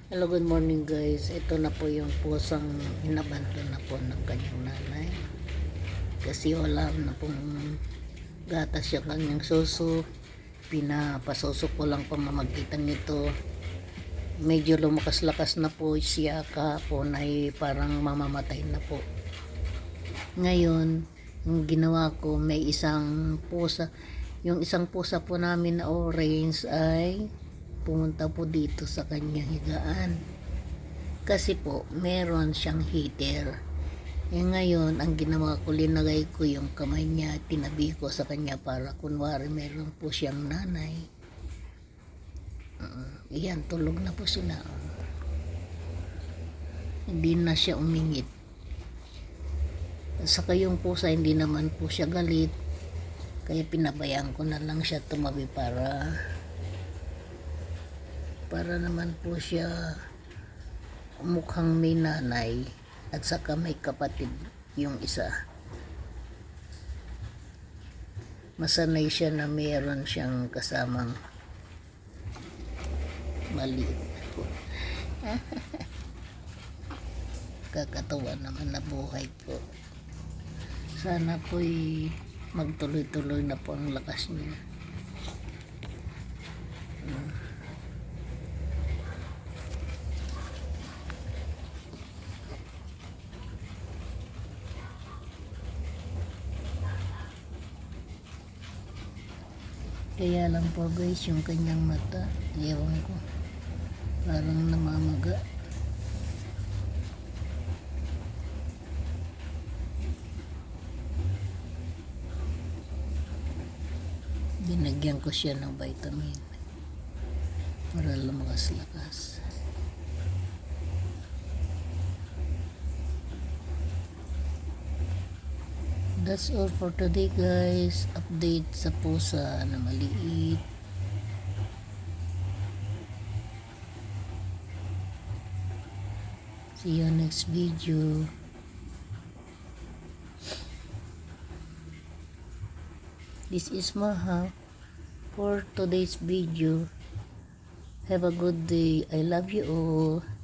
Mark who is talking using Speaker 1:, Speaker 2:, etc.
Speaker 1: Hello, good morning guys. Ito na po yung pusang inabanto na po ng kanyang nanay. Kasi wala na pong gatas yung kanyang suso. Pinapasuso ko lang pamamagitan nito. Medyo lumakas-lakas na po siya kahapon ay parang mamamatay na po. Ngayon, yung ginawa ko may isang pusa. Yung isang pusa po namin na orange ay pumunta po dito sa kanyang higaan kasi po meron siyang heater. Ngayon ang ginawa ko, linagay ko yung kamay niya, tinabi ko sa kanya para kunwari meron po siyang nanay. Iyan, tulog na po sila. Hindi na siya umingit. Saka yung pusa hindi naman po siya galit, kaya pinabayaan ko na lang siya tumabi para naman po siya mukhang may nanay at saka may kapatid yung isa. Masanay siya na mayroon siyang kasamang maliit. Kakatawa naman na buhay po. Sana po'y magtuloy-tuloy na po ang lakas niya. Kaya lang po guys, yung kanyang mata, ewan ko, parang namamaga. Binagyan ko siya ng vitamin para lumakas-lakas. That's all for today guys. Update sa pusa na maliit. See you next video. This is Maha for today's video. Have a good day. I love you all.